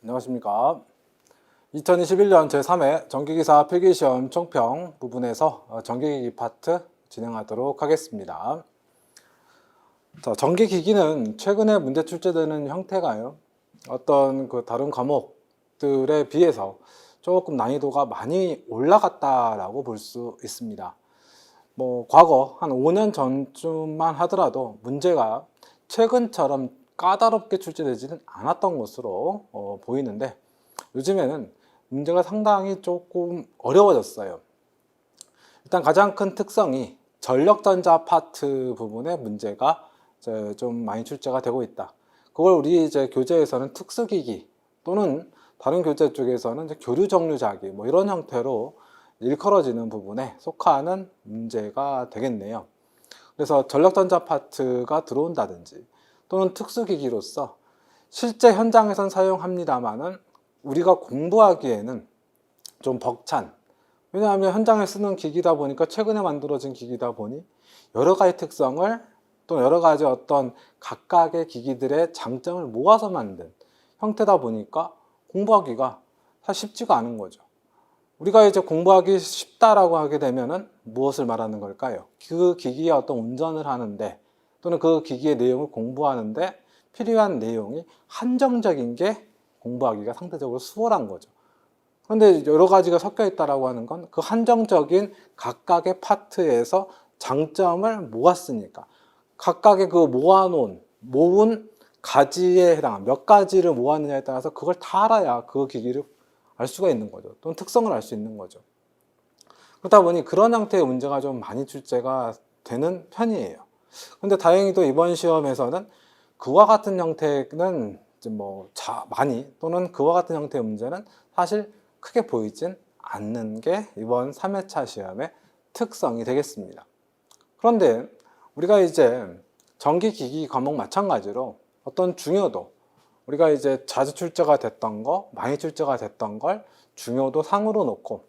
안녕하십니까. 2021년 제3회 전기기사 필기시험 총평 부분에서 전기기기 파트 진행하도록 하겠습니다. 자, 전기기기는 최근에 문제 출제되는 형태가요, 어떤 다른 과목들에 비해서 조금 난이도가 많이 올라갔다라고 볼 수 있습니다. 과거 한 5년 전쯤만 하더라도 문제가 최근처럼 까다롭게 출제되지는 않았던 것으로 보이는데, 요즘에는 문제가 상당히 조금 어려워졌어요. 일단 가장 큰 특성이 전력전자 파트 부분의 문제가 이제 좀 많이 출제가 되고 있다. 그걸 우리 이제 교재에서는 특수기기 또는 다른 교재 쪽에서는 이제 교류정류자기 이런 형태로 일컬어지는 부분에 속하는 문제가 되겠네요. 그래서 전력전자 파트가 들어온다든지 또는 특수기기로서 실제 현장에선 사용합니다만은 우리가 공부하기에는 좀 벅찬, 왜냐하면 현장에 쓰는 기기다 보니까 최근에 만들어진 기기다 보니 여러 가지 특성을 또 여러 가지 어떤 각각의 기기들의 장점을 모아서 만든 형태다 보니까 공부하기가 사실 쉽지가 않은 거죠. 우리가 이제 공부하기 쉽다라고 하게 되면은 무엇을 말하는 걸까요? 그 기기의 어떤 운전을 하는데 또는 그 기기의 내용을 공부하는데 필요한 내용이 한정적인 게 공부하기가 상대적으로 수월한 거죠. 그런데 여러 가지가 섞여 있다라고 하는 건 그 한정적인 각각의 파트에서 장점을 모았으니까 각각의 그 모은 가지에 해당한 몇 가지를 모았느냐에 따라서 그걸 다 알아야 그 기기를 알 수가 있는 거죠. 또는 특성을 알 수 있는 거죠. 그렇다 보니 그런 형태의 문제가 좀 많이 출제가 되는 편이에요. 근데 다행히도 이번 시험에서는 그와 같은 형태는 많이 또는 그와 같은 형태의 문제는 사실 크게 보이진 않는 게 이번 3회차 시험의 특성이 되겠습니다. 그런데 우리가 이제 전기기기 과목 마찬가지로 어떤 중요도, 우리가 이제 자주 출제가 됐던 거, 많이 출제가 됐던 걸 중요도 상으로 놓고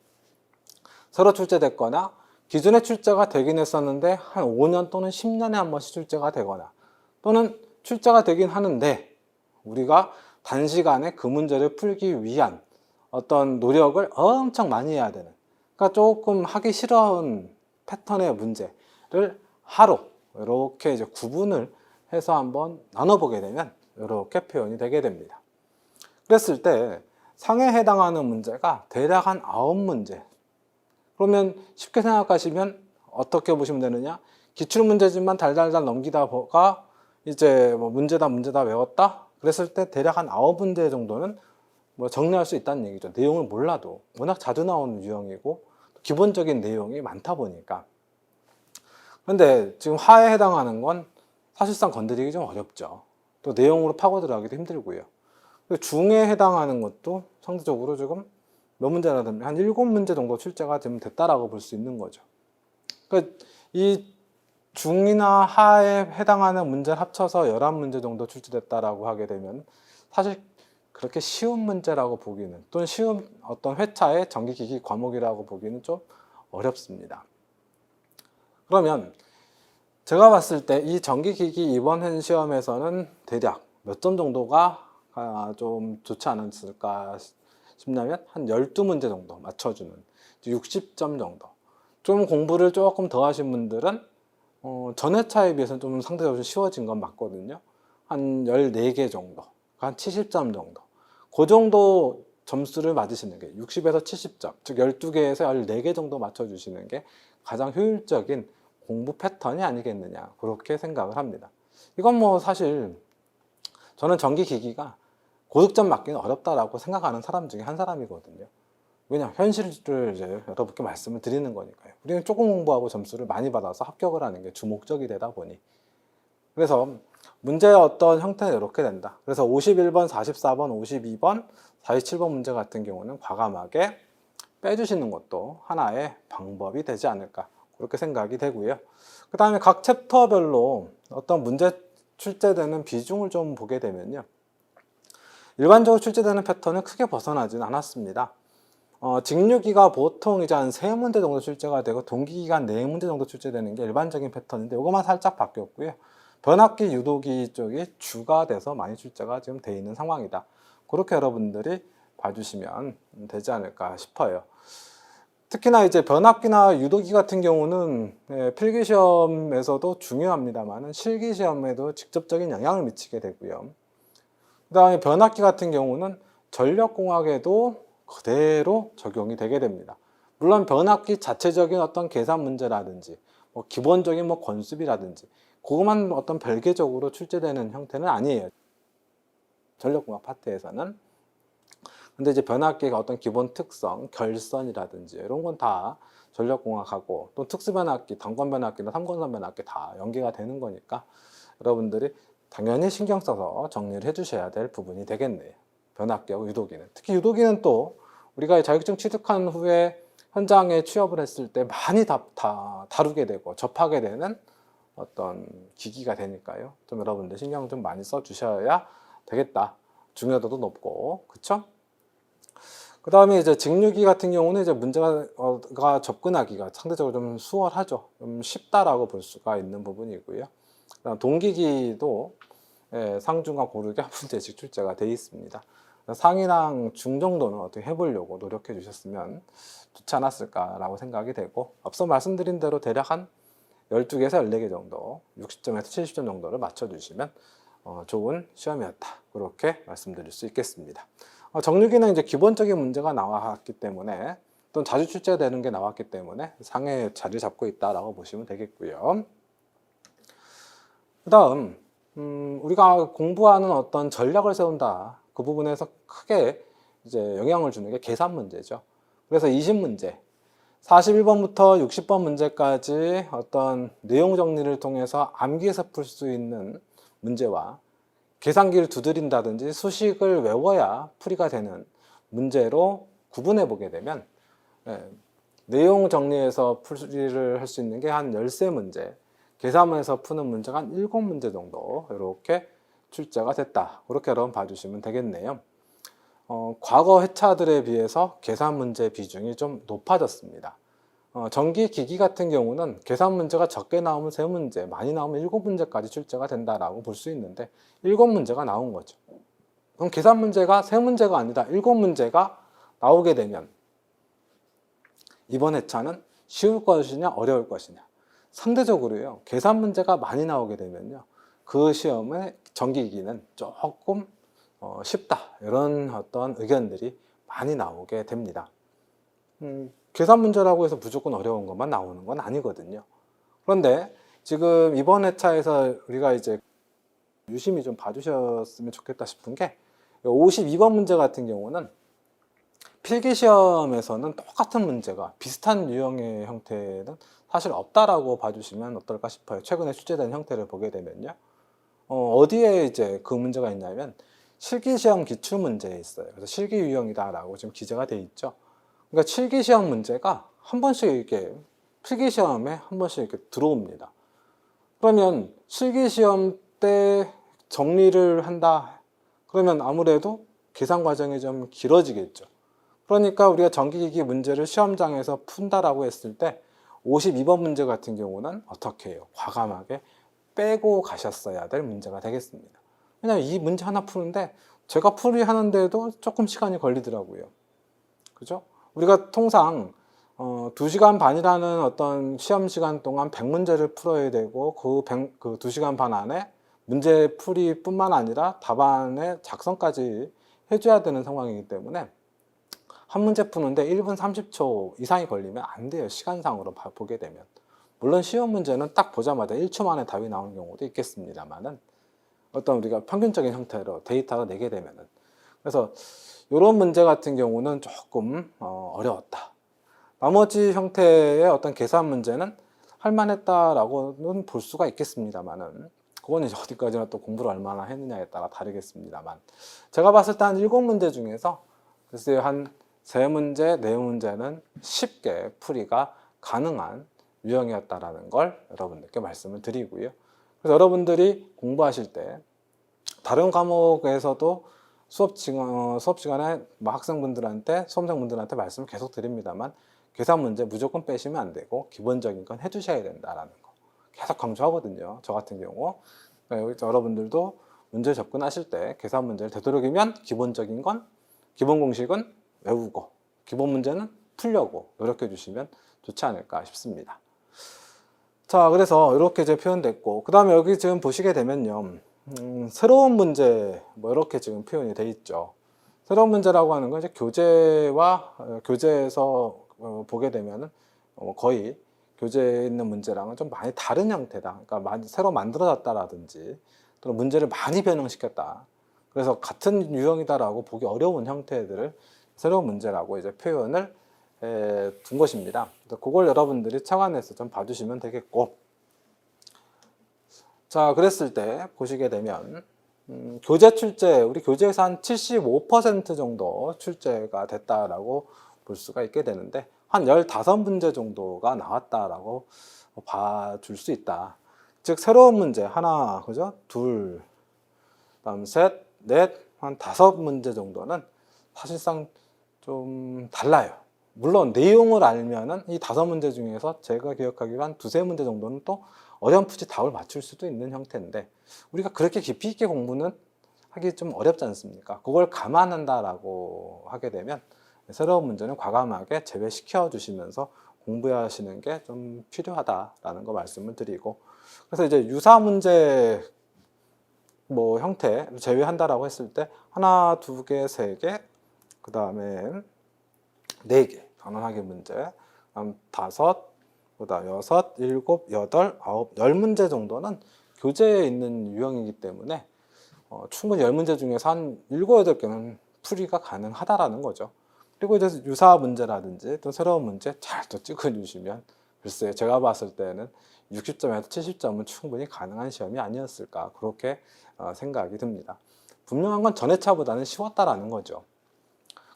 새로 출제됐거나 기존에 출제가 되긴 했었는데 한 5년 또는 10년에 한 번씩 출제가 되거나 또는 출제가 되긴 하는데 우리가 단시간에 그 문제를 풀기 위한 어떤 노력을 엄청 많이 해야 되는, 그러니까 조금 하기 싫은 패턴의 문제를 하루 이렇게 이제 구분을 해서 한번 나눠보게 되면 이렇게 표현이 되게 됩니다. 그랬을 때 상에 해당하는 문제가 대략 한 9문제. 그러면 쉽게 생각하시면 어떻게 보시면 되느냐? 기출문제지만 달달달 넘기다가 이제 문제다 외웠다? 그랬을 때 대략 한 9문제 정도는 정리할 수 있다는 얘기죠. 내용을 몰라도 워낙 자주 나오는 유형이고 기본적인 내용이 많다 보니까. 그런데 지금 하에 해당하는 건 사실상 건드리기 좀 어렵죠. 또 내용으로 파고 들어가기도 힘들고요. 중에 해당하는 것도 상대적으로 지금 몇 문제라든지 한 7문제 정도 출제가 좀 됐다라고 볼 수 있는 거죠. 그러니까 이 중이나 하에 해당하는 문제를 합쳐서 11문제 정도 출제됐다라고 하게 되면 사실 그렇게 쉬운 문제라고 보기는, 또는 쉬운 어떤 회차의 전기기기 과목이라고 보기는 좀 어렵습니다. 그러면 제가 봤을 때 이 전기기기 이번 시험에서는 대략 몇 점 정도가 좀 좋지 않았을까 싶냐면 한 12문제 정도 맞춰주는 60점 정도. 좀 공부를 조금 더 하신 분들은 전 회차에 비해서는 좀 상대적으로 쉬워진 건 맞거든요. 한 14개 정도, 한 70점 정도. 그 정도 점수를 맞으시는 게 60에서 70점, 즉 12개에서 14개 정도 맞춰주시는 게 가장 효율적인 공부 패턴이 아니겠느냐, 그렇게 생각을 합니다. 이건 사실 저는 전기기기가 고득점 맞기는 어렵다라고 생각하는 사람 중에 한 사람이거든요. 왜냐, 현실을 이제 여러분께 말씀을 드리는 거니까요. 우리는 조금 공부하고 점수를 많이 받아서 합격을 하는 게 주목적이 되다 보니. 그래서 문제의 어떤 형태는 이렇게 된다. 그래서 51번, 44번, 52번, 47번 문제 같은 경우는 과감하게 빼주시는 것도 하나의 방법이 되지 않을까, 그렇게 생각이 되고요. 그 다음에 각 챕터별로 어떤 문제 출제되는 비중을 좀 보게 되면요, 일반적으로 출제되는 패턴은 크게 벗어나진 않았습니다. 직류기가 보통 이제 한 3문제 정도 출제가 되고 동기기가 한 4문제 정도 출제되는 게 일반적인 패턴인데 이것만 살짝 바뀌었고요. 변압기, 유도기 쪽이 주가 돼서 많이 출제가 지금 돼 있는 상황이다. 그렇게 여러분들이 봐주시면 되지 않을까 싶어요. 특히나 이제 변압기나 유도기 같은 경우는 필기시험에서도 중요합니다만 실기시험에도 직접적인 영향을 미치게 되고요. 그 다음에 변압기 같은 경우는 전력공학에도 그대로 적용이 되게 됩니다. 물론 변압기 자체적인 어떤 계산 문제라든지 뭐 기본적인 뭐 건수비라든지 그것만 어떤 별개적으로 출제되는 형태는 아니에요. 전력공학 파트에서는. 근데 이제 변압기가 어떤 기본 특성, 결선이라든지 이런 건 다 전력공학하고 또 특수변압기, 단권변압기나 삼권선 변압기 다 연계가 되는 거니까 여러분들이 당연히 신경 써서 정리를 해주셔야 될 부분이 되겠네요. 변압기하고 유도기는. 특히 유도기는 또 우리가 자격증 취득한 후에 현장에 취업을 했을 때 많이 다루게 되고 접하게 되는 어떤 기기가 되니까요. 좀 여러분들 신경 좀 많이 써주셔야 되겠다. 중요도도 높고, 그쵸? 그 다음에 이제 직류기 같은 경우는 이제 문제가 접근하기가 상대적으로 좀 수월하죠. 좀 쉽다라고 볼 수가 있는 부분이고요. 그다음 동기기도 상중하 고르게 한 문제씩 출제가 되어 있습니다. 상이랑 중 정도는 어떻게 해보려고 노력해 주셨으면 좋지 않았을까라고 생각이 되고, 앞서 말씀드린 대로 대략 한 12개에서 14개 정도, 60점에서 70점 정도를 맞춰주시면 좋은 시험이었다. 그렇게 말씀드릴 수 있겠습니다. 정류기는 이제 기본적인 문제가 나왔기 때문에 또 자주 출제되는 게 나왔기 때문에 상에 자리 잡고 있다라고 보시면 되겠고요. 그 다음 우리가 공부하는 어떤 전략을 세운다. 그 부분에서 크게 이제 영향을 주는 게 계산 문제죠. 그래서 20문제, 41번부터 60번 문제까지 어떤 내용 정리를 통해서 암기해서 풀 수 있는 문제와 계산기를 두드린다든지 수식을 외워야 풀이가 되는 문제로 구분해 보게 되면 내용 정리해서 풀이를 할 수 있는 게 한 13문제, 계산해서 푸는 문제가 한 7문제 정도 이렇게 출제가 됐다. 그렇게 여러분 봐주시면 되겠네요. 과거 회차들에 비해서 계산 문제 비중이 좀 높아졌습니다. 전기 기기 같은 경우는 계산 문제가 적게 나오면 3문제, 많이 나오면 7문제까지 출제가 된다라고 볼 수 있는데 7문제가 나온 거죠. 그럼 계산 문제가 3문제가 아니라 7문제가 나오게 되면 이번 회차는 쉬울 것이냐 어려울 것이냐. 상대적으로요, 계산 문제가 많이 나오게 되면요, 그 시험의 전기기기는 조금 쉽다, 이런 어떤 의견들이 많이 나오게 됩니다. 계산 문제라고 해서 무조건 어려운 것만 나오는 건 아니거든요. 그런데 지금 이번 회차에서 우리가 이제 유심히 좀 봐주셨으면 좋겠다 싶은 게 52번 문제 같은 경우는 필기시험에서는 똑같은 문제가 비슷한 유형의 형태는 사실 없다라고 봐주시면 어떨까 싶어요. 최근에 출제된 형태를 보게 되면요. 어디에 이제 그 문제가 있냐면 실기시험 기출문제에 있어요. 그래서 실기 유형이다라고 지금 기재가 돼 있죠. 그러니까 실기시험 문제가 한 번씩 이렇게 필기시험에 한 번씩 이렇게 들어옵니다. 그러면 실기시험 때 정리를 한다. 그러면 아무래도 계산 과정이 좀 길어지겠죠. 그러니까 우리가 전기기기 문제를 시험장에서 푼다라고 했을 때 52번 문제 같은 경우는 어떻게 해요? 과감하게 빼고 가셨어야 될 문제가 되겠습니다. 왜냐하면 이 문제 하나 푸는데 제가 풀이하는데도 조금 시간이 걸리더라고요. 그죠? 우리가 통상 2시간 반이라는 어떤 시험 시간 동안 100문제를 풀어야 되고 그 2시간 반 안에 문제 풀이뿐만 아니라 답안의 작성까지 해줘야 되는 상황이기 때문에 한 문제 푸는데 1분 30초 이상이 걸리면 안 돼요. 시간상으로 보게 되면. 물론 시험 문제는 딱 보자마자 1초 만에 답이 나오는 경우도 있겠습니다만은 어떤 우리가 평균적인 형태로 데이터가 내게 되면은, 그래서 이런 문제 같은 경우는 조금 어려웠다. 나머지 형태의 어떤 계산 문제는 할만했다라고는 볼 수가 있겠습니다만은 그건 이제 어디까지나 또 공부를 얼마나 했느냐에 따라 다르겠습니다만, 제가 봤을 때 한 7문제 중에서 글쎄요 한 3문제, 4문제는 쉽게 풀이가 가능한 유형이었다라는 걸 여러분들께 말씀을 드리고요. 그래서 여러분들이 공부하실 때 다른 과목에서도 수업 시간에 학생분들한테, 수험생분들한테 말씀을 계속 드립니다만 계산 문제 무조건 빼시면 안 되고 기본적인 건 해주셔야 된다라는 거 계속 강조하거든요. 저 같은 경우. 여러분들도 문제 접근하실 때 계산 문제를 되도록이면 기본적인 건 기본 공식은 외우고 기본 문제는 풀려고 노력해 주시면 좋지 않을까 싶습니다. 자, 그래서 이렇게 이제 표현됐고, 그 다음에 여기 지금 보시게 되면요, 새로운 문제, 뭐 이렇게 지금 표현이 돼 있죠. 새로운 문제라고 하는 건 이제 교재에서 보게 되면은 거의 교재에 있는 문제랑은 좀 많이 다른 형태다. 그러니까 새로 만들어졌다라든지, 또는 문제를 많이 변형시켰다. 그래서 같은 유형이다라고 보기 어려운 형태들을 새로운 문제라고 이제 표현을 둔 것입니다. 그걸 여러분들이 착안해서 좀 봐주시면 되겠고, 자, 그랬을 때 보시게 되면 교재 출제, 우리 교재에서 한 75% 정도 출제가 됐다라고 볼 수가 있게 되는데, 한 15문제 정도가 나왔다라고 봐줄 수 있다. 즉 새로운 문제 하나, 그죠? 둘, 그다음 셋, 넷, 한 5문제 정도는 사실상 좀 달라요. 물론 내용을 알면은 이 5문제 중에서 제가 기억하기로 한 2-3문제 정도는 또 어렴풋이 답을 맞출 수도 있는 형태인데, 우리가 그렇게 깊이 있게 공부는 하기 좀 어렵지 않습니까? 그걸 감안한다라고 하게 되면 새로운 문제는 과감하게 제외시켜 주시면서 공부하시는 게 좀 필요하다라는 거 말씀을 드리고, 그래서 이제 유사 문제 뭐 형태 제외한다라고 했을 때 하나, 두 개, 세 개, 그 다음에 네 개 단원하기 문제, 그다음 5, 그다음 6, 7, 8, 9, 10문제 정도는 교재에 있는 유형이기 때문에 충분히 10문제 중에서 한 7, 8개는 풀이가 가능하다라는 거죠. 그리고 이제 유사 문제라든지 또 새로운 문제 잘 또 찍어주시면, 글쎄요, 제가 봤을 때는 60점에서 70점은 충분히 가능한 시험이 아니었을까, 그렇게 생각이 듭니다. 분명한 건 전회차보다는 쉬웠다라는 거죠.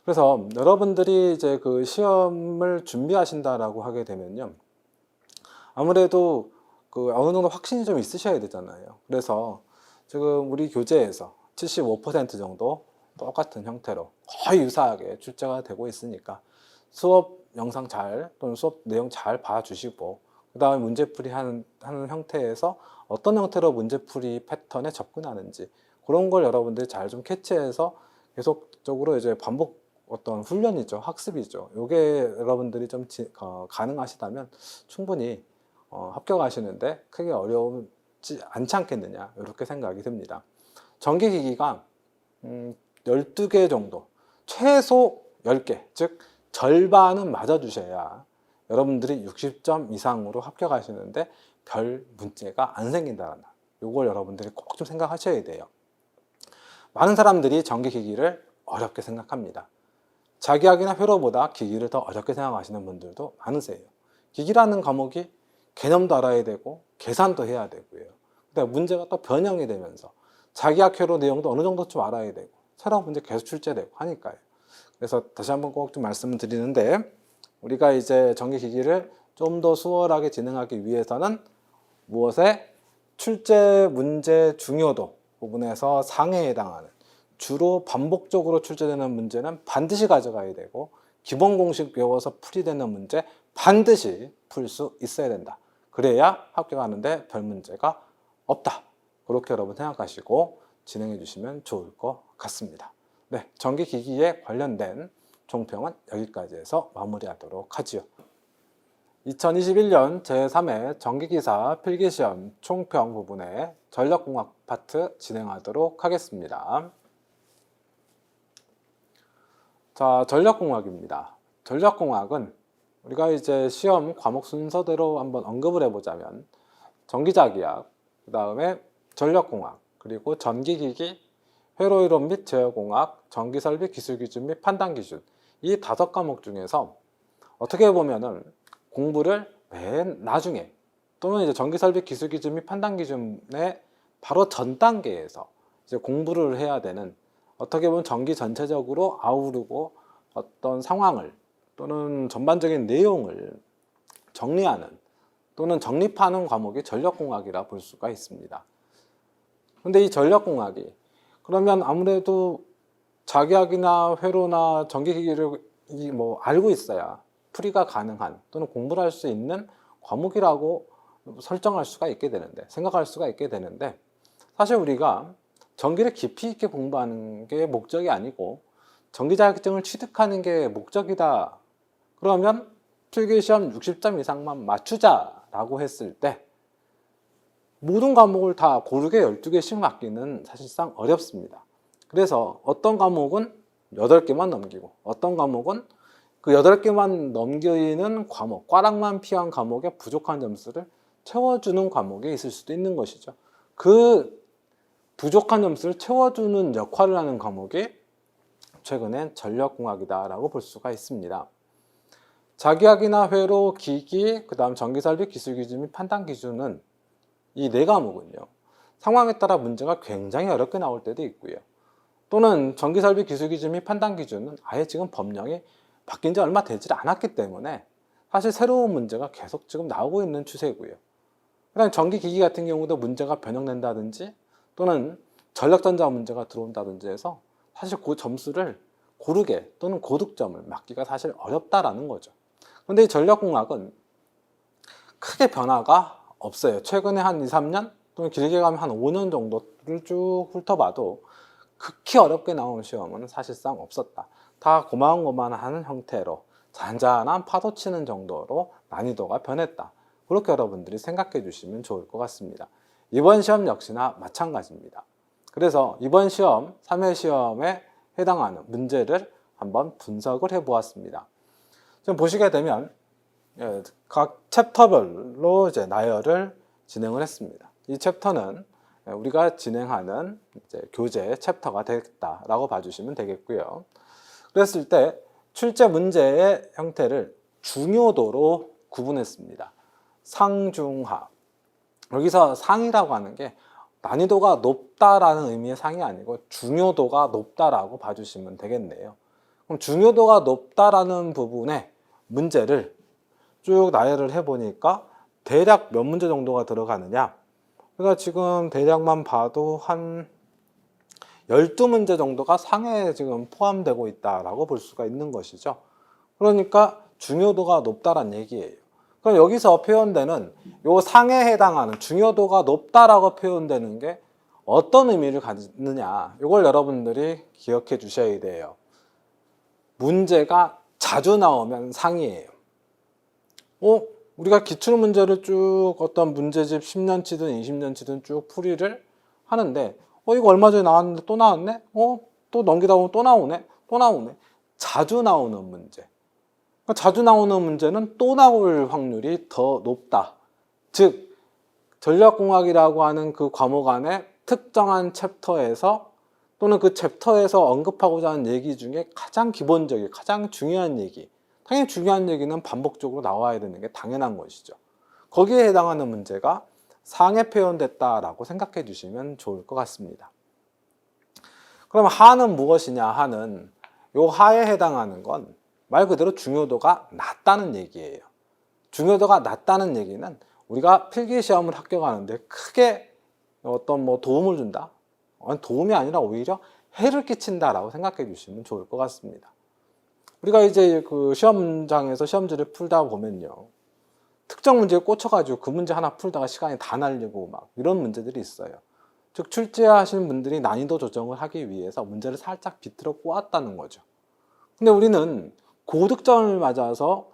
그래서 여러분들이 이제 그 시험을 준비하신다라고 하게 되면요, 아무래도 그 어느 정도 확신이 좀 있으셔야 되잖아요. 그래서 지금 우리 교재에서 75% 정도 똑같은 형태로 거의 유사하게 출제가 되고 있으니까 수업 영상 또는 수업 내용 잘 봐주시고, 그 다음에 문제풀이 하는 형태에서 어떤 형태로 문제풀이 패턴에 접근하는지, 그런 걸 여러분들이 잘 좀 캐치해서 계속적으로 이제 반복 어떤 훈련이죠, 학습이죠. 이게 여러분들이 좀 가능하시다면 충분히 합격하시는데 크게 어려우지 않지 않겠느냐, 이렇게 생각이 듭니다. 정기기기가 12개 정도, 최소 10개, 즉 절반은 맞아주셔야 여러분들이 60점 이상으로 합격하시는데 별 문제가 안 생긴다는, 이걸 여러분들이 꼭 좀 생각하셔야 돼요. 많은 사람들이 정기기기를 어렵게 생각합니다. 자기학이나 회로보다 기기를 더 어렵게 생각하시는 분들도 많으세요. 기기라는 과목이 개념도 알아야 되고 계산도 해야 되고요. 그다음에 문제가 또 변형이 되면서 자기학 회로 내용도 어느 정도 좀 알아야 되고 새로운 문제 계속 출제되고 하니까요. 그래서 다시 한번 꼭 좀 말씀을 드리는데, 우리가 이제 정기기기를 좀 더 수월하게 진행하기 위해서는 무엇에 출제 문제 중요도 부분에서 상해에 해당하는, 주로 반복적으로 출제되는 문제는 반드시 가져가야 되고, 기본 공식 외워서 풀이되는 문제 반드시 풀 수 있어야 된다. 그래야 합격하는데 별 문제가 없다. 그렇게 여러분 생각하시고 진행해 주시면 좋을 것 같습니다. 네, 정기기기에 관련된 종평은 여기까지 해서 마무리하도록 하지요. 2021년 제3회 정기기사 필기시험 총평 부분의 전력공학 파트 진행하도록 하겠습니다. 자, 전력공학입니다. 전력공학은 우리가 이제 시험 과목 순서대로 한번 언급을 해보자면 전기자기학, 그 다음에 전력공학, 그리고 전기기기, 회로이론 및 제어공학, 전기설비 기술기준 및 판단기준, 이 5과목 중에서 어떻게 보면은 공부를 맨 나중에, 또는 이제 전기설비 기술기준 및 판단기준의 바로 전 단계에서 이제 공부를 해야 되는, 어떻게 보면 전기 전체적으로 아우르고 어떤 상황을 또는 전반적인 내용을 정리하는 또는 정립하는 과목이 전력공학이라 볼 수가 있습니다. 그런데 이 전력공학이 그러면 아무래도 자기학이나 회로나 전기기기를 뭐 알고 있어야 풀이가 가능한 또는 공부를 할 수 있는 과목이라고 설정할 수가 있게 되는데, 생각할 수가 있게 되는데, 사실 우리가 전기를 깊이 있게 공부하는 게 목적이 아니고 전기 자격증을 취득하는 게 목적이다. 그러면 필기시험 60점 이상만 맞추자라고 했을 때 모든 과목을 다 고르게 12개씩 맞기는 사실상 어렵습니다. 그래서 어떤 과목은 8개만 넘기고 어떤 과목은 그 8개만 넘기는 과목, 꽈락만 피한 과목에 부족한 점수를 채워주는 과목이 있을 수도 있는 것이죠. 그 부족한 점수를 채워주는 역할을 하는 과목이 최근엔 전력공학이다라고 볼 수가 있습니다. 자기학이나 회로, 기기, 그 다음 전기설비, 기술기준 및 판단기준은 이 4과목은요. 상황에 따라 문제가 굉장히 어렵게 나올 때도 있고요. 또는 전기설비, 기술기준 및 판단기준은 아예 지금 법령이 바뀐 지 얼마 되지 않았기 때문에 사실 새로운 문제가 계속 지금 나오고 있는 추세고요. 그다음 전기기기 같은 경우도 문제가 변형된다든지 또는 전력전자 문제가 들어온다든지 해서 사실 그 점수를 고르게 또는 고득점을 맞기가 사실 어렵다라는 거죠. 그런데 이 전력공학은 크게 변화가 없어요. 최근에 한 2, 3년 또는 길게 가면 한 5년 정도를 쭉 훑어봐도 극히 어렵게 나온 시험은 사실상 없었다. 다 고만고만한 형태로 잔잔한 파도 치는 정도로 난이도가 변했다. 그렇게 여러분들이 생각해 주시면 좋을 것 같습니다. 이번 시험 역시나 마찬가지입니다. 그래서 이번 시험, 3회 시험에 해당하는 문제를 한번 분석을 해 보았습니다. 지금 보시게 되면 각 챕터별로 이제 나열을 진행을 했습니다. 이 챕터는 우리가 진행하는 이제 교재 챕터가 되겠다라고 봐주시면 되겠고요. 그랬을 때 출제 문제의 형태를 중요도로 구분했습니다. 상중하. 여기서 상이라고 하는 게 난이도가 높다라는 의미의 상이 아니고 중요도가 높다라고 봐주시면 되겠네요. 그럼 중요도가 높다라는 부분의 문제를 쭉 나열을 해보니까 대략 몇 문제 정도가 들어가느냐. 그러니까 지금 대략만 봐도 한 12문제 정도가 상에 지금 포함되고 있다라고 볼 수가 있는 것이죠. 그러니까 중요도가 높다란 얘기예요. 그럼 여기서 표현되는 요 상에 해당하는 중요도가 높다라고 표현되는 게 어떤 의미를 갖느냐. 이걸 여러분들이 기억해 주셔야 돼요. 문제가 자주 나오면 상이에요. 우리가 기출문제를 쭉 어떤 문제집 10년치든 20년치든 쭉 풀이를 하는데 이거 얼마 전에 나왔는데 또 나왔네? 또 넘기다 보면 또 나오네? 또 나오네? 자주 나오는 문제. 그러니까 자주 나오는 문제는 또 나올 확률이 더 높다. 즉 전력공학이라고 하는 그 과목 안에 특정한 챕터에서 또는 그 챕터에서 언급하고자 하는 얘기 중에 가장 기본적인, 가장 중요한 얘기. 당연히 중요한 얘기는 반복적으로 나와야 되는 게 당연한 것이죠. 거기에 해당하는 문제가 상에 표현됐다라고 생각해 주시면 좋을 것 같습니다. 그럼 하는 무엇이냐? 하는 요 하에 해당하는 건 말 그대로 중요도가 낮다는 얘기예요. 중요도가 낮다는 얘기는 우리가 필기시험을 합격하는데 크게 어떤 도움을 준다? 도움이 아니라 오히려 해를 끼친다라고 생각해 주시면 좋을 것 같습니다. 우리가 이제 그 시험장에서 시험지를 풀다 보면요. 특정 문제에 꽂혀가지고 그 문제 하나 풀다가 시간이 다 날리고 막 이런 문제들이 있어요. 즉 출제하시는 분들이 난이도 조정을 하기 위해서 문제를 살짝 비틀어 꼬았다는 거죠. 근데 우리는 고득점을 맞아서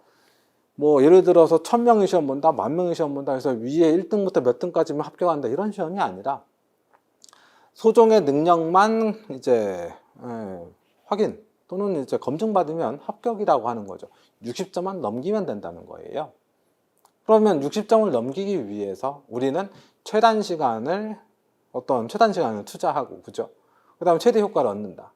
예를 들어서 1000명이 시험 본다, 10,000명이 시험 본다 해서 위에 1등부터 몇 등까지만 합격한다 이런 시험이 아니라 소종의 능력만 이제 확인 또는 이제 검증받으면 합격이라고 하는 거죠. 60점만 넘기면 된다는 거예요. 그러면 60점을 넘기기 위해서 우리는 최단 시간을 투자하고, 그죠? 그 다음에 최대 효과를 얻는다.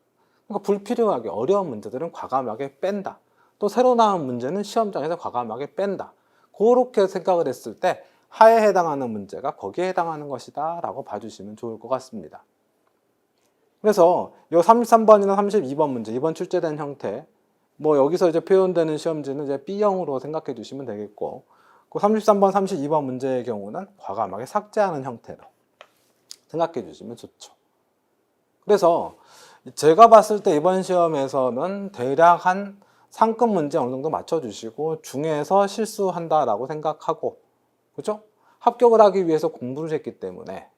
그러니까 불필요하게 어려운 문제들은 과감하게 뺀다. 또 새로 나온 문제는 시험장에서 과감하게 뺀다. 그렇게 생각을 했을 때 하에 해당하는 문제가 거기에 해당하는 것이다 라고 봐주시면 좋을 것 같습니다. 그래서 이 33번이나 32번 문제, 이번 출제된 형태, 여기서 이제 표현되는 시험지는 이제 B형으로 생각해 주시면 되겠고, 그 33번, 32번 문제의 경우는 과감하게 삭제하는 형태로 생각해 주시면 좋죠. 그래서 제가 봤을 때 이번 시험에서는 대략 한 상급 문제 어느 정도 맞춰주시고 중에서 실수한다라고 생각하고, 그죠? 합격을 하기 위해서 공부를 했기 때문에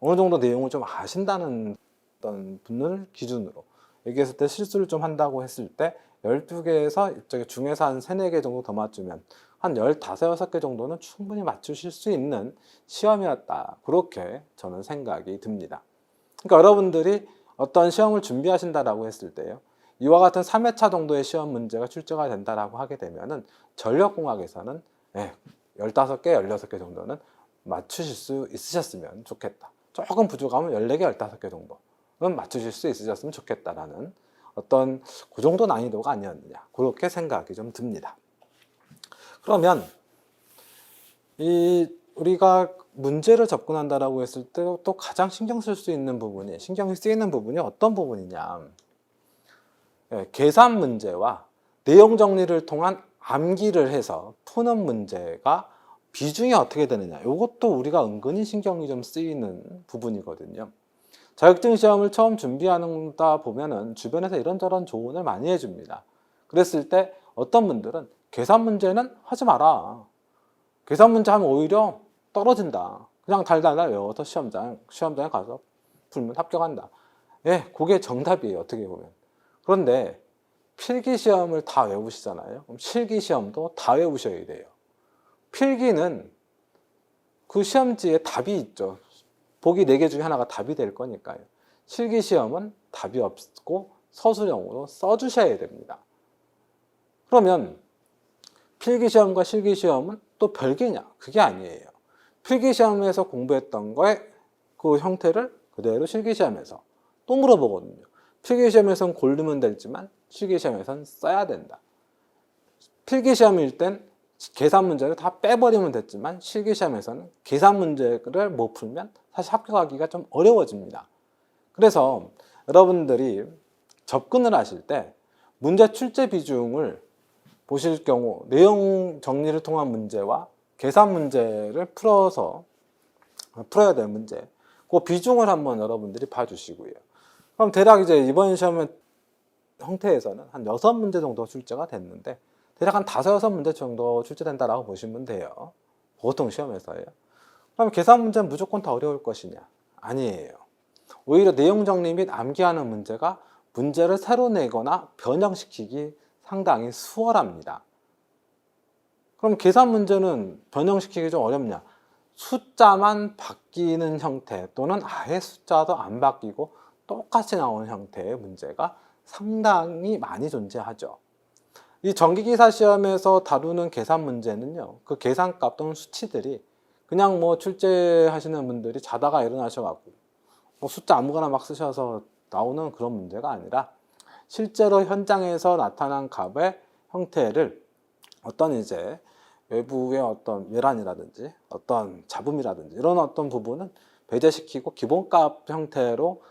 어느 정도 내용을 좀 아신다는 어떤 분을 기준으로 얘기했을 때 실수를 좀 한다고 했을 때 12개에서 저기 중에서 한 3, 4개 정도 더 맞추면 한 15, 6개 정도는 충분히 맞추실 수 있는 시험이었다. 그렇게 저는 생각이 듭니다. 그러니까 여러분들이 어떤 시험을 준비하신다라고 했을 때요. 이와 같은 3회차 정도의 시험 문제가 출제가 된다라고 하게 되면은 전력공학에서는 15개, 16개 정도는 맞추실 수 있으셨으면 좋겠다. 조금 부족하면 14개, 15개 정도는 맞추실 수 있으셨으면 좋겠다라는 어떤 그 정도 난이도가 아니었느냐. 그렇게 생각이 좀 듭니다. 그러면 우리가 문제를 접근한다라고 했을 때 또 가장 신경 쓸 수 있는 부분이, 신경이 쓰이는 부분이 어떤 부분이냐. 계산 문제와 내용 정리를 통한 암기를 해서 푸는 문제가 비중이 어떻게 되느냐. 이것도 우리가 은근히 신경이 좀 쓰이는 부분이거든요. 자격증 시험을 처음 준비하다 보면은 주변에서 이런저런 조언을 많이 해줍니다. 그랬을 때 어떤 분들은 계산 문제는 하지 마라. 계산 문제 하면 오히려 떨어진다. 그냥 달달달 외워서 시험장에 가서 풀면 합격한다. 그게 정답이에요. 어떻게 보면. 그런데 필기 시험을 다 외우시잖아요. 그럼 실기 시험도 다 외우셔야 돼요. 필기는 그 시험지에 답이 있죠. 보기 4개 중에 하나가 답이 될 거니까요. 실기 시험은 답이 없고 서술형으로 써주셔야 됩니다. 그러면 필기 시험과 실기 시험은 또 별개냐? 그게 아니에요. 필기 시험에서 공부했던 거의 그 형태를 그대로 실기 시험에서 또 물어보거든요. 필기 시험에서는 고르면 되지만 실기 시험에서는 써야 된다. 필기 시험일 땐 계산 문제를 다 빼버리면 됐지만 실기 시험에서는 계산 문제를 못 풀면 사실 합격하기가 좀 어려워집니다. 그래서 여러분들이 접근을 하실 때 문제 출제 비중을 보실 경우 내용 정리를 통한 문제와 계산 문제를 풀어야 될 문제, 그 비중을 한번 여러분들이 봐주시고요. 그럼 대략 이제 이번 시험의 형태에서는 한 6문제 정도 출제가 됐는데 대략 한 5, 6문제 정도 출제된다라고 보시면 돼요. 보통 시험에서요. 그럼 계산 문제는 무조건 더 어려울 것이냐? 아니에요. 오히려 내용 정리 및 암기하는 문제가 문제를 새로 내거나 변형시키기 상당히 수월합니다. 그럼 계산 문제는 변형시키기 좀 어렵냐? 숫자만 바뀌는 형태 또는 아예 숫자도 안 바뀌고 똑같이 나오는 형태의 문제가 상당히 많이 존재하죠. 이 전기기사 시험에서 다루는 계산 문제는요, 그 계산값 또는 수치들이 그냥 뭐 출제하시는 분들이 자다가 일어나셔갖고 뭐 숫자 아무거나 막 쓰셔서 나오는 그런 문제가 아니라 실제로 현장에서 나타난 값의 형태를 어떤 이제 외부의 어떤 외란이라든지 어떤 잡음이라든지 이런 어떤 부분은 배제시키고 기본값 형태로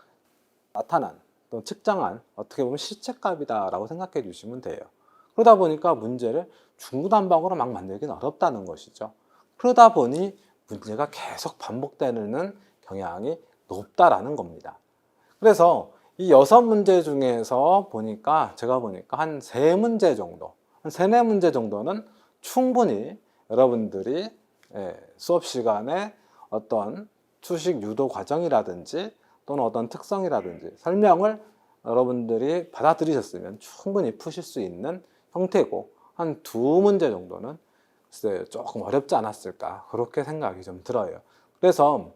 나타난 또 측정한 어떻게 보면 실체값이다라고 생각해 주시면 돼요. 그러다 보니까 문제를 중구난방으로 막 만들기는 어렵다는 것이죠. 그러다 보니 문제가 계속 반복되는 경향이 높다라는 겁니다. 그래서 이 6문제 중에서 제가 보니까 한 3문제 정도, 한 3, 4문제 정도는 충분히 여러분들이 수업 시간에 어떤 수식 유도 과정이라든지 또는 어떤 특성이라든지 설명을 여러분들이 받아들이셨으면 충분히 푸실 수 있는 형태고, 한 2문제 정도는 글쎄 조금 어렵지 않았을까 그렇게 생각이 좀 들어요. 그래서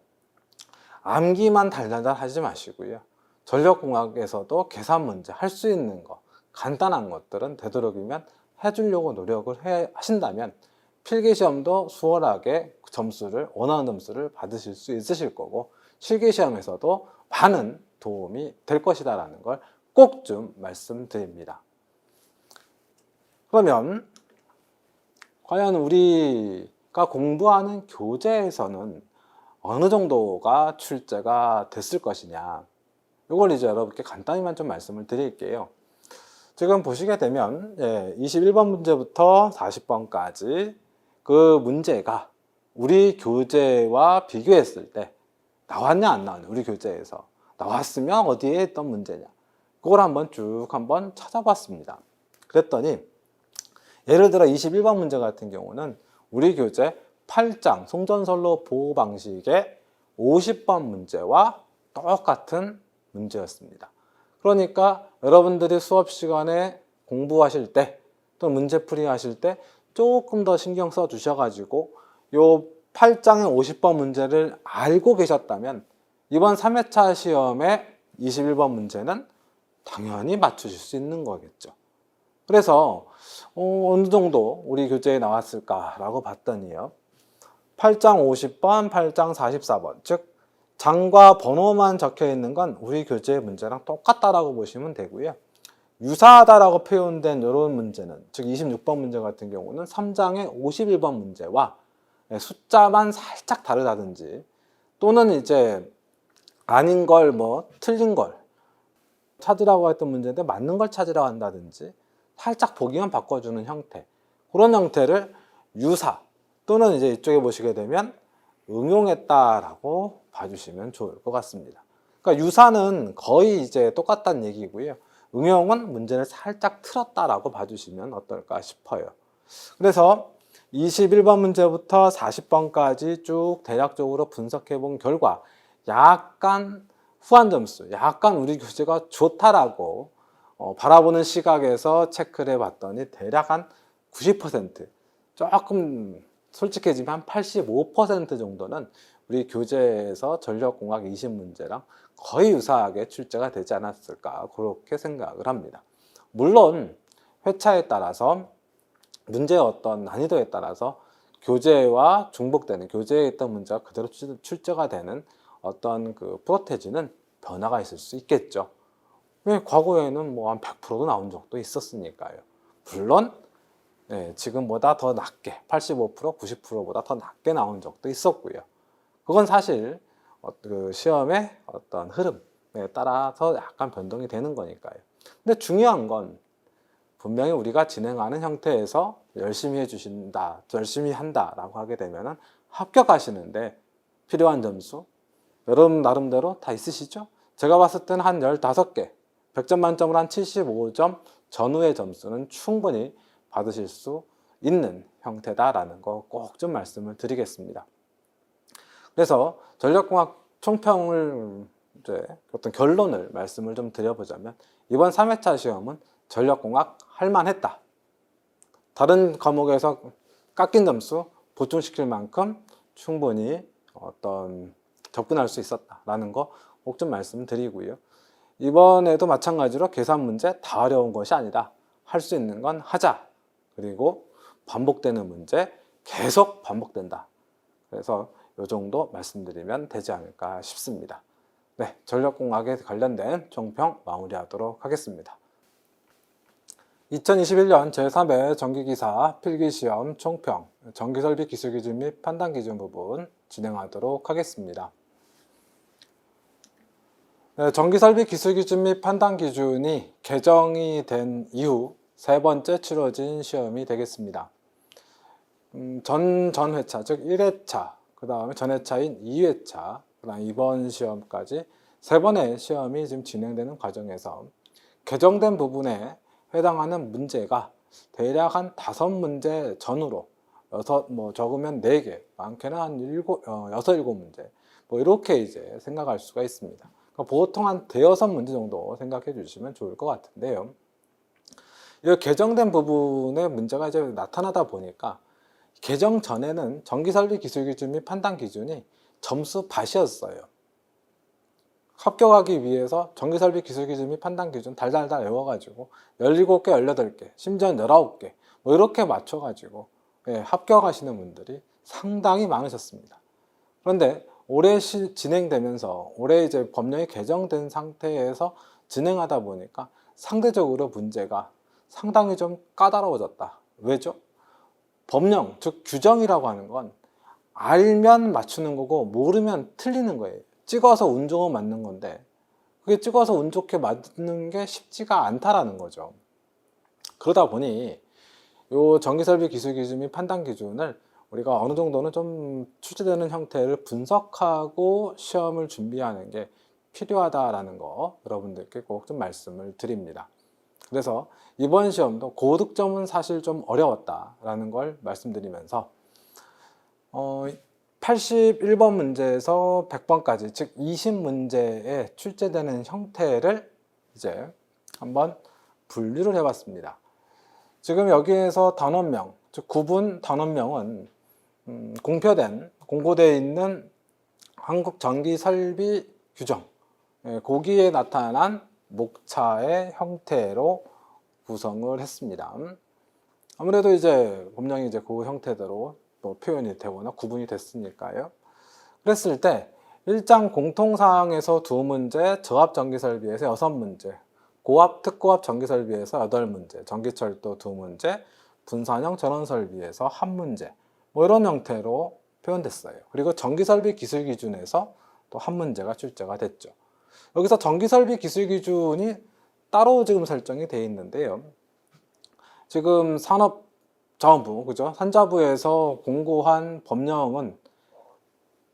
암기만 달달달 하지 마시고요. 전력공학에서도 계산 문제 할 수 있는 거, 간단한 것들은 되도록이면 해주려고 노력을 하신다면 필기시험도 수월하게 원하는 점수를 받으실 수 있으실 거고, 실기시험에서도 많은 도움이 될 것이다 라는 걸 꼭 좀 말씀드립니다. 그러면 과연 우리가 공부하는 교재에서는 어느 정도가 출제가 됐을 것이냐, 이걸 이제 여러분께 간단히만 좀 말씀을 드릴게요. 지금 보시게 되면 21번 문제부터 40번까지 그 문제가 우리 교재와 비교했을 때 나왔냐 안 나왔냐, 우리 교재에서 나왔으면 어디에 있던 문제냐, 그걸 한번 쭉 찾아봤습니다. 그랬더니 예를 들어 21번 문제 같은 경우는 우리 교재 8장 송전선로 보호 방식의 50번 문제와 똑같은 문제였습니다. 그러니까 여러분들이 수업 시간에 공부하실 때 또 문제풀이 하실 때 조금 더 신경 써 주셔가지고 요 8장의 50번 문제를 알고 계셨다면 이번 3회차 시험의 21번 문제는 당연히 맞추실 수 있는 거겠죠. 그래서 어느 정도 우리 교재에 나왔을까라고 봤더니요. 8장 50번, 8장 44번, 즉 장과 번호만 적혀 있는 건 우리 교재의 문제랑 똑같다라고 보시면 되고요. 유사하다라고 표현된 이런 문제는, 즉 26번 문제 같은 경우는 3장의 51번 문제와 숫자만 살짝 다르다든지 또는 이제 아닌 걸 틀린 걸 찾으라고 했던 문제인데 맞는 걸 찾으라고 한다든지 살짝 보기만 바꿔주는 형태, 그런 형태를 유사 또는 이제 이쪽에 보시게 되면 응용했다라고 봐주시면 좋을 것 같습니다. 그러니까 유사는 거의 이제 똑같다는 얘기고요. 응용은 문제를 살짝 틀었다라고 봐주시면 어떨까 싶어요. 그래서 21번 문제부터 40번까지 쭉 대략적으로 분석해 본 결과 약간 후한 점수, 약간 우리 교재가 좋다라고 바라보는 시각에서 체크를 해봤더니 대략 한 90%, 조금 솔직해지면 한 85% 정도는 우리 교재에서 전력공학 20문제랑 거의 유사하게 출제가 되지 않았을까 그렇게 생각을 합니다. 물론 회차에 따라서 문제의 어떤 난이도에 따라서 교재와 중복되는, 교재에 있던 문제가 그대로 출제가 되는 어떤 그 프로테지는 변화가 있을 수 있겠죠. 왜 과거에는 한 100%도 나온 적도 있었으니까요. 물론 지금보다 더 낮게 85%, 90%보다 더 낮게 나온 적도 있었고요. 그건 사실 그 시험의 어떤 흐름에 따라서 약간 변동이 되는 거니까요. 근데 중요한 건 분명히 우리가 진행하는 형태에서 열심히 해주신다, 열심히 한다라고 하게 되면 합격하시는데 필요한 점수, 여러분 나름대로 다 있으시죠? 제가 봤을 때는 한 15개, 100점 만점으로 한 75점 전후의 점수는 충분히 받으실 수 있는 형태다라는 거 꼭 좀 말씀을 드리겠습니다. 그래서 전력공학 총평을 이제 어떤 결론을 말씀을 좀 드려보자면 이번 3회차 시험은 전력공학 할만했다. 다른 과목에서 깎인 점수 보충시킬 만큼 충분히 어떤 접근할 수 있었다라는 거 꼭 좀 말씀드리고요. 이번에도 마찬가지로 계산 문제 다 어려운 것이 아니다. 할 수 있는 건 하자. 그리고 반복되는 문제 계속 반복된다. 그래서 이 정도 말씀드리면 되지 않을까 싶습니다. 네, 전력공학에 관련된 총평 마무리하도록 하겠습니다. 2021년 제3회 전기기사 필기시험 총평, 전기설비 기술기준 및 판단기준 부분 진행하도록 하겠습니다. 네, 전기설비 기술기준 및 판단기준이 개정이 된 이후 세 번째 치러진 시험이 되겠습니다. 전회차, 즉 1회차, 그 다음에 전회차인 2회차, 그 다음 이번 시험까지 세 번의 시험이 지금 진행되는 과정에서 개정된 부분에 해당하는 문제가 대략 한 5문제 전후로 적으면 4개, 많게는 한 6, 7문제 이렇게 이제 생각할 수가 있습니다. 그러니까 보통 한 대여섯 문제 정도 생각해 주시면 좋을 것 같은데요. 이 개정된 부분에 문제가 이제 나타나다 보니까 개정 전에는 전기설비 기술기준 및 판단기준이 점수 밭이었어요. 합격하기 위해서 전기설비 기술기준 및 판단기준 달달달 외워가지고 17개, 18개, 심지어 19개 이렇게 맞춰가지고 합격하시는 분들이 상당히 많으셨습니다. 그런데 올해 진행되면서 올해 이제 법령이 개정된 상태에서 진행하다 보니까 상대적으로 문제가 상당히 좀 까다로워졌다. 왜죠? 법령, 즉 규정이라고 하는 건 알면 맞추는 거고 모르면 틀리는 거예요. 찍어서 운 좋으면 맞는 건데 그게 찍어서 운 좋게 맞는 게 쉽지가 않다라는 거죠. 그러다 보니 요 전기설비 기술기준 및 판단기준을 우리가 어느 정도는 좀 출제되는 형태를 분석하고 시험을 준비하는 게 필요하다라는 거 여러분들께 꼭 좀 말씀을 드립니다. 그래서 이번 시험도 고득점은 사실 좀 어려웠다라는 걸 말씀드리면서 81번 문제에서 100번까지, 즉 20문제에 출제되는 형태를 이제 한번 분류를 해봤습니다. 지금 여기에서 단원명, 즉 구분 단원명은 공고되어 있는 한국전기설비규정, 거기에 나타난 목차의 형태로 구성을 했습니다. 아무래도 이제 법령이 이제 그 형태대로 또 표현이 되거나 구분이 됐으니까요. 그랬을 때 1장 공통사항에서 2문제, 저압전기설비에서 6문제, 고압, 특고압 전기설비에서 8문제, 전기철도 2문제, 분산형 전원설비에서 1문제, 뭐 이런 형태로 표현됐어요. 그리고 전기설비 기술기준에서 또 1문제가 출제가 됐죠. 여기서 전기설비 기술기준이 따로 지금 설정이 되어 있는데요. 지금 산업자원부, 그죠? 산자부에서 공고한 법령은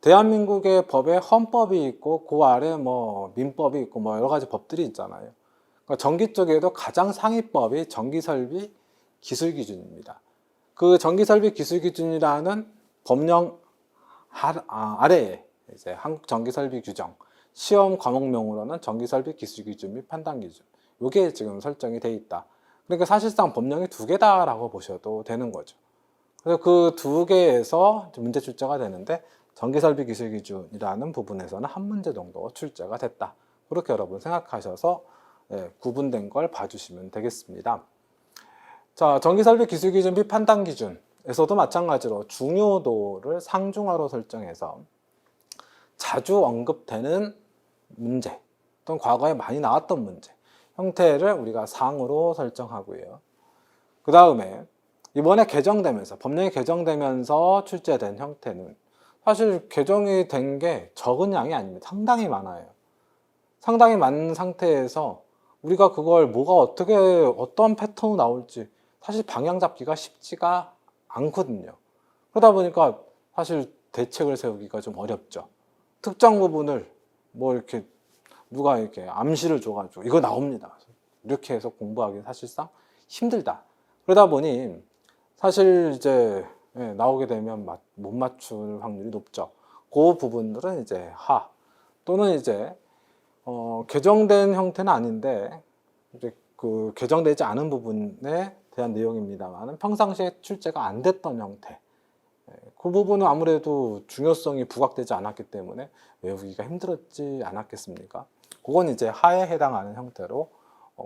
대한민국의 법에 헌법이 있고 그 아래 뭐 민법이 있고 뭐 여러 가지 법들이 있잖아요. 그러니까 전기 쪽에도 가장 상위법이 전기설비 기술기준입니다. 그 전기설비 기술기준이라는 법령 아래에 이제 한국전기설비규정, 시험 과목명으로는 전기설비 기술기준 및 판단기준, 이게 지금 설정이 돼 있다. 그러니까 사실상 법령이 2개다라고 보셔도 되는 거죠. 그래서 그 2개에서 문제 출제가 되는데 전기설비 기술기준이라는 부분에서는 1문제 정도 출제가 됐다. 그렇게 여러분 생각하셔서 구분된 걸 봐주시면 되겠습니다. 자, 전기설비 기술기준 및 판단기준에서도 마찬가지로 중요도를 상중하로 설정해서 자주 언급되는 문제 또는 과거에 많이 나왔던 문제 형태를 우리가 상으로 설정하고요. 그 다음에 이번에 개정되면서, 법령이 개정되면서 출제된 형태는 사실 개정이 된 게 적은 양이 아닙니다. 상당히 많아요. 상당히 많은 상태에서 우리가 그걸 뭐가 어떻게 어떤 패턴으로 나올지 사실 방향 잡기가 쉽지가 않거든요. 그러다 보니까 사실 대책을 세우기가 좀 어렵죠. 특정 부분을 뭐 이렇게 누가 이렇게 암시를 줘가지고 이거 나옵니다. 이렇게 해서 공부하기 사실상 힘들다. 그러다 보니 사실 이제 나오게 되면 못 맞출 확률이 높죠. 그 부분들은 이제 하 또는 이제 개정된 형태는 아닌데 이제 그 개정되지 않은 부분에 대한 내용입니다만 평상시에 출제가 안 됐던 형태. 그 부분은 아무래도 중요성이 부각되지 않았기 때문에 외우기가 힘들었지 않았겠습니까? 그건 이제 하에 해당하는 형태로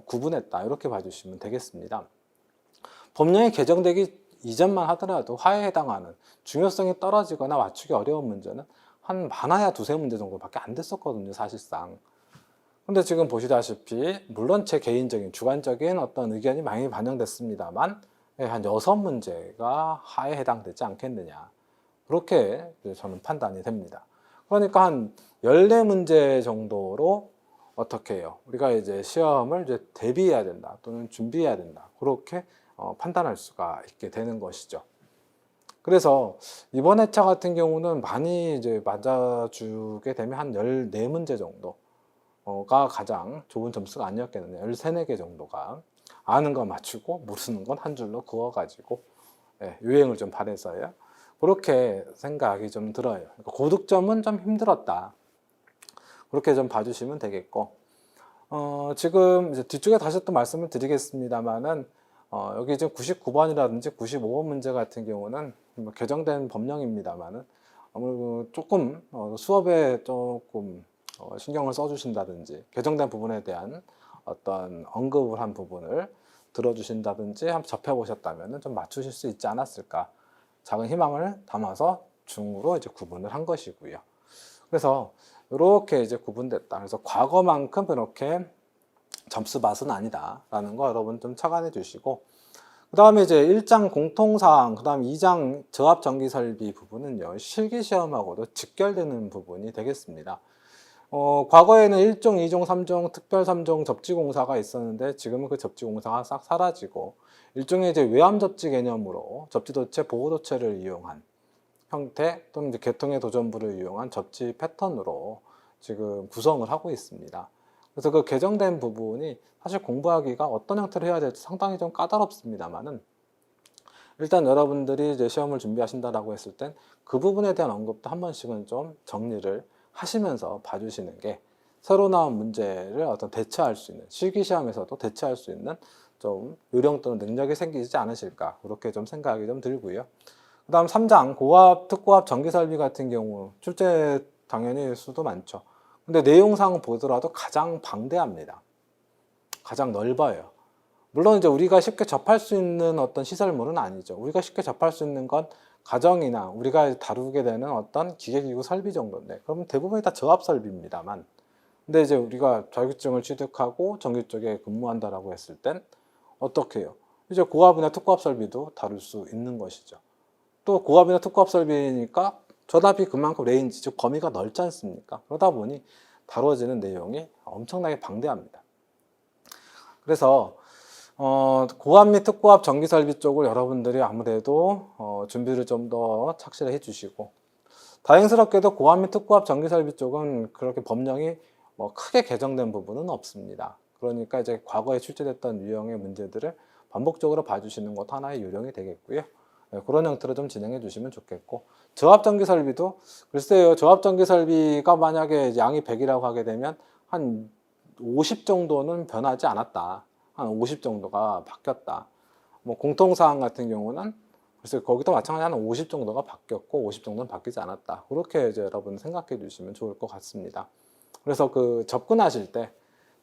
구분했다. 이렇게 봐주시면 되겠습니다. 법령이 개정되기 이전만 하더라도 하에 해당하는 중요성이 떨어지거나 맞추기 어려운 문제는 한 많아야 2-3문제 정도밖에 안 됐었거든요, 사실상. 근데 지금 보시다시피 물론 제 개인적인 주관적인 어떤 의견이 많이 반영됐습니다만 한 6문제가 하에 해당되지 않겠느냐, 그렇게 저는 판단이 됩니다. 그러니까 한 14문제 정도로 어떻게 해요? 우리가 이제 시험을 이제 대비해야 된다 또는 준비해야 된다, 그렇게 판단할 수가 있게 되는 것이죠. 그래서 이번 회차 같은 경우는 많이 이제 맞아주게 되면 한 14문제 정도가 가장 좋은 점수가 아니었겠느냐. 13, 14개 정도가 아는 거 맞추고 모르는 건 한 줄로 그어가지고 유행을 좀 발해서요. 그렇게 생각이 좀 들어요. 그러니까 고득점은 좀 힘들었다. 그렇게 좀 봐주시면 되겠고, 지금 이제 뒤쪽에 다시 또 말씀을 드리겠습니다만은, 여기 지금 99번이라든지 95번 문제 같은 경우는 뭐 개정된 법령입니다만은, 아무래도 조금 수업에 조금 신경을 써주신다든지, 개정된 부분에 대한 어떤 언급을 한 부분을 들어주신다든지 한번 접해보셨다면 좀 맞추실 수 있지 않았을까. 작은 희망을 담아서 중으로 이제 구분을 한 것이고요. 그래서 이렇게 이제 구분됐다. 그래서 과거만큼 그렇게 점수 맛은 아니다라는 거 여러분 좀 착안해 주시고, 그 다음에 이제 1장 공통사항, 그 다음 2장 저압전기설비 부분은요, 실기시험하고도 직결되는 부분이 되겠습니다. 과거에는 1종, 2종, 3종, 특별 3종 접지공사가 있었는데 지금은 그 접지공사가 싹 사라지고 일종의 이제 외암접지 개념으로 접지도체, 보호도체를 이용한 형태 또는 이제 개통의 도전부를 이용한 접지 패턴으로 지금 구성을 하고 있습니다. 그래서 그 개정된 부분이 사실 공부하기가 어떤 형태로 해야 될지 상당히 좀 까다롭습니다만은 일단 여러분들이 이제 시험을 준비하신다라고 했을 땐 그 부분에 대한 언급도 한 번씩은 좀 정리를 하시면서 봐주시는 게 새로 나온 문제를 어떤 대처할 수 있는, 실기시험에서도 대처할 수 있는 좀 요령 또는 능력이 생기지 않으실까, 그렇게 좀 생각이 좀 들고요. 그 다음 3장 고압, 특고압 전기설비 같은 경우 출제 당연히 수도 많죠. 근데 내용상 보더라도 가장 방대합니다. 가장 넓어요. 물론 이제 우리가 쉽게 접할 수 있는 어떤 시설물은 아니죠. 우리가 쉽게 접할 수 있는 건 가정이나 우리가 다루게 되는 어떤 기계기구 설비 정도인데, 그러면 대부분이 다 저압 설비입니다만, 근데 이제 우리가 자격증을 취득하고 전기 쪽에 근무한다라고 했을 땐 어떻게 해요? 이제 고압이나 특고압 설비도 다룰 수 있는 것이죠. 또 고압이나 특고압 설비니까 전압이 그만큼 레인지, 즉 범위가 넓지 않습니까? 그러다 보니 다뤄지는 내용이 엄청나게 방대합니다. 그래서 고압 및 특고압 전기설비 쪽을 여러분들이 아무래도 준비를 좀 더 착실히 해주시고, 다행스럽게도 고압 및 특고압 전기설비 쪽은 그렇게 법령이 뭐 크게 개정된 부분은 없습니다. 그러니까 이제 과거에 출제됐던 유형의 문제들을 반복적으로 봐주시는 것도 하나의 요령이 되겠고요. 네, 그런 형태로 좀 진행해 주시면 좋겠고, 저압 전기 설비도 글쎄요, 저압 전기 설비가 만약에 양이 100이라고 하게 되면 한 50 정도는 변하지 않았다, 한 50 정도가 바뀌었다. 뭐 공통사항 같은 경우는 글쎄 거기도 마찬가지로 한 50 정도가 바뀌었고 50 정도는 바뀌지 않았다. 그렇게 이제 여러분 생각해 주시면 좋을 것 같습니다. 그래서 그 접근하실 때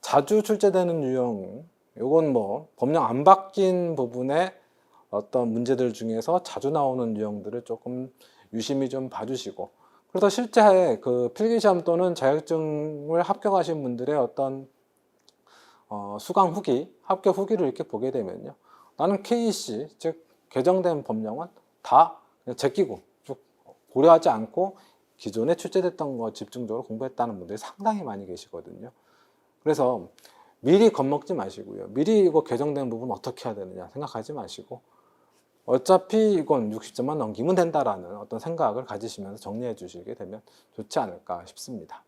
자주 출제되는 유형, 요건 뭐 법령 안 바뀐 부분에 어떤 문제들 중에서 자주 나오는 유형들을 조금 유심히 좀 봐주시고, 그래서 실제 그 필기시험 또는 자격증을 합격하신 분들의 어떤 수강 후기, 합격 후기를 이렇게 보게 되면요, 나는 KEC, 즉 개정된 법령은 다 그냥 제끼고 쭉 고려하지 않고 기존에 출제됐던 거 집중적으로 공부했다는 분들이 상당히 많이 계시거든요. 그래서 미리 겁먹지 마시고요. 미리 이거 개정된 부분 어떻게 해야 되느냐 생각하지 마시고, 어차피 이건 60점만 넘기면 된다라는 어떤 생각을 가지시면서 정리해 주시게 되면 좋지 않을까 싶습니다.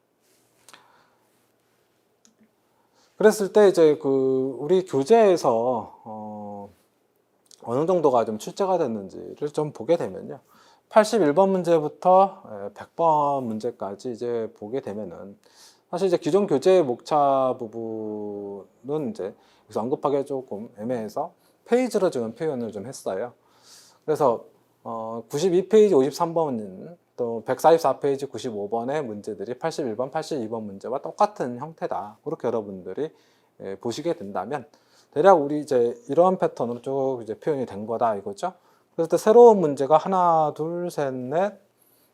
그랬을 때 이제 그 우리 교재에서 어느 정도가 좀 출제가 됐는지를 좀 보게 되면요, 81번 문제부터 100번 문제까지 이제 보게 되면은 사실 이제 기존 교재 목차 부분은 이제 여기서 언급하기 조금 애매해서 페이지로 지금 표현을 좀 했어요. 그래서 92페이지 53번 또 144페이지 95번의 문제들이 81번, 82번 문제와 똑같은 형태다. 그렇게 여러분들이 보시게 된다면 대략 우리 이제 이런 패턴으로 쭉 이제 표현이 된 거다 이거죠. 그래서 또 새로운 문제가 하나, 둘, 셋, 넷,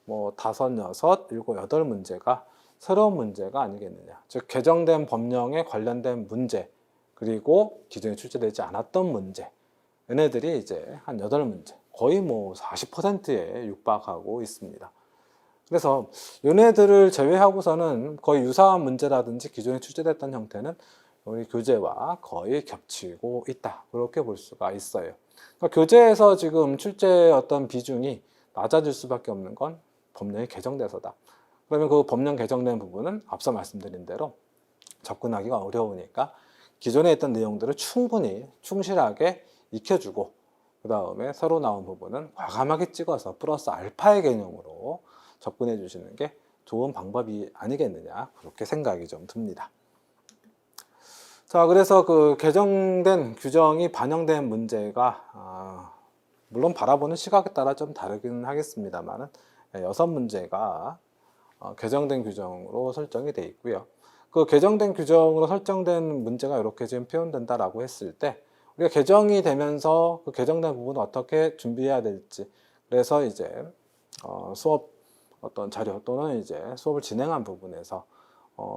뭐 다섯, 여섯, 일곱, 여덟 문제가 새로운 문제가 아니겠느냐. 즉 개정된 법령에 관련된 문제, 그리고 기존에 출제되지 않았던 문제, 얘네들이 이제 한 8문제, 거의 뭐 40%에 육박하고 있습니다. 그래서 얘네들을 제외하고서는 거의 유사한 문제라든지 기존에 출제됐던 형태는 우리 교재와 거의 겹치고 있다, 그렇게 볼 수가 있어요. 그러니까 교재에서 지금 출제 어떤 비중이 낮아질 수밖에 없는 건 법령이 개정돼서다. 그러면 그 법령 개정된 부분은 앞서 말씀드린 대로 접근하기가 어려우니까 기존에 있던 내용들을 충분히 충실하게 익혀주고, 그 다음에 새로 나온 부분은 과감하게 찍어서 플러스 알파의 개념으로 접근해 주시는 게 좋은 방법이 아니겠느냐, 그렇게 생각이 좀 듭니다. 자, 그래서 그 개정된 규정이 반영된 문제가 물론 바라보는 시각에 따라 좀 다르긴 하겠습니다만 6문제가 개정된 규정으로 설정이 되어 있고요. 그 개정된 규정으로 설정된 문제가 이렇게 지금 표현된다라고 했을 때 우리가 개정이 되면서 그 개정된 부분을 어떻게 준비해야 될지, 그래서 이제 수업 어떤 자료 또는 이제 수업을 진행한 부분에서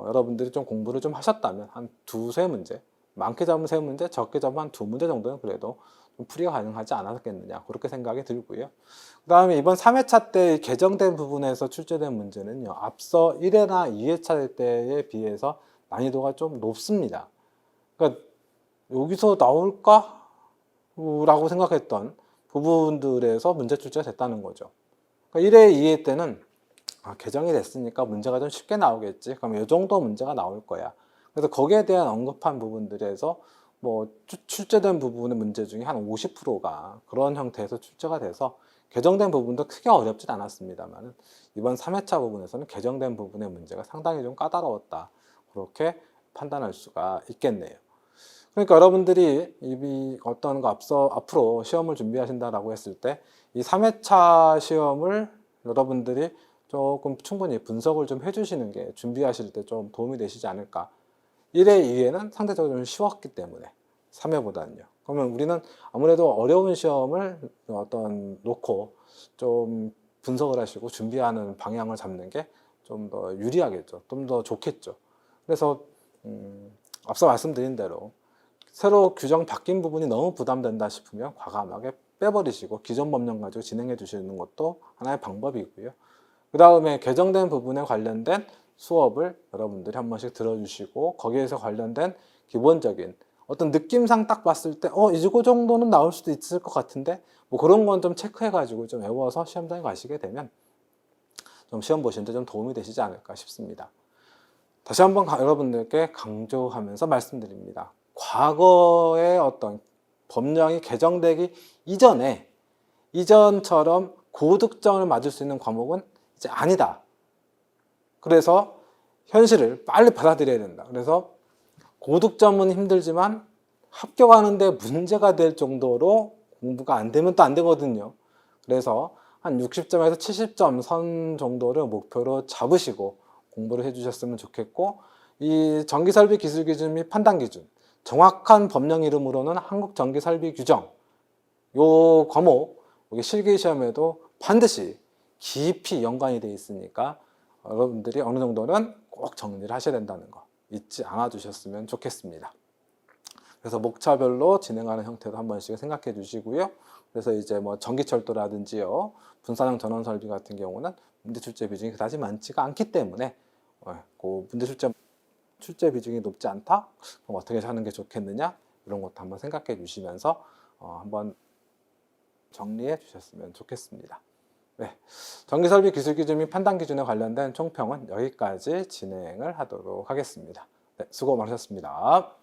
여러분들이 좀 공부를 좀 하셨다면 한 두세 문제, 많게 잡으면 세 문제, 적게 잡으면 한 두 문제 정도는 그래도 좀 풀이가 가능하지 않았겠느냐, 그렇게 생각이 들고요. 그 다음에 이번 3회차 때 개정된 부분에서 출제된 문제는요, 앞서 1회나 2회차 때에 비해서 난이도가 좀 높습니다. 그러니까 여기서 나올까? 라고 생각했던 부분들에서 문제 출제가 됐다는 거죠. 그러니까 1회, 2회 때는 개정이 됐으니까 문제가 좀 쉽게 나오겠지, 그럼 이 정도 문제가 나올 거야. 그래서 거기에 대한 언급한 부분들에서 뭐 출제된 부분의 문제 중에 한 50%가 그런 형태에서 출제가 돼서 개정된 부분도 크게 어렵진 않았습니다만 이번 3회차 부분에서는 개정된 부분의 문제가 상당히 좀 까다로웠다. 그렇게 판단할 수가 있겠네요. 그러니까 여러분들이 이 어떤 거 앞으로 시험을 준비하신다라고 했을 때 이 3회차 시험을 여러분들이 조금 충분히 분석을 좀 해주시는 게 준비하실 때 좀 도움이 되시지 않을까. 1회, 2회는 상대적으로 좀 쉬웠기 때문에 3회보다는요. 그러면 우리는 아무래도 어려운 시험을 놓고 좀 분석을 하시고 준비하는 방향을 잡는 게 좀 더 유리하겠죠. 좀 더 좋겠죠. 그래서 앞서 말씀드린 대로 새로 규정 바뀐 부분이 너무 부담된다 싶으면 과감하게 빼버리시고 기존 법령 가지고 진행해 주시는 것도 하나의 방법이고요. 그 다음에 개정된 부분에 관련된 수업을 여러분들이 한 번씩 들어주시고 거기에서 관련된 기본적인 어떤 느낌상 딱 봤을 때 이거 정도는 나올 수도 있을 것 같은데 뭐 그런 건 좀 체크해 가지고 좀 외워서 시험장에 가시게 되면 좀 시험 보시는데 좀 도움이 되시지 않을까 싶습니다. 다시 한번 여러분들께 강조하면서 말씀드립니다. 과거의 어떤 법령이 개정되기 이전처럼 고득점을 맞을 수 있는 과목은 이제 아니다. 그래서 현실을 빨리 받아들여야 된다. 그래서 고득점은 힘들지만 합격하는데 문제가 될 정도로 공부가 안 되면 또 안 되거든요. 그래서 한 60점에서 70점 선 정도를 목표로 잡으시고 공부를 해주셨으면 좋겠고, 이 전기설비 기술 기준 및 판단 기준, 정확한 법령 이름으로는 한국전기설비 규정, 요 과목 여기 실기 시험에도 반드시 깊이 연관이 되어 있으니까 여러분들이 어느 정도는 꼭 정리를 하셔야 된다는 거 잊지 않아 주셨으면 좋겠습니다. 그래서 목차별로 진행하는 형태도 한 번씩 생각해 주시고요. 그래서 이제 뭐 전기철도라든지요, 분산형 전원 설비 같은 경우는 문제 출제 비중이 그다지 많지가 않기 때문에 그 문제 출제 비중이 높지 않다? 그럼 어떻게 하는 게 좋겠느냐? 이런 것도 한번 생각해 주시면서 한번 정리해 주셨으면 좋겠습니다. 네, 전기설비 기술 기준 및 판단 기준에 관련된 총평은 여기까지 진행을 하도록 하겠습니다. 네, 수고 많으셨습니다.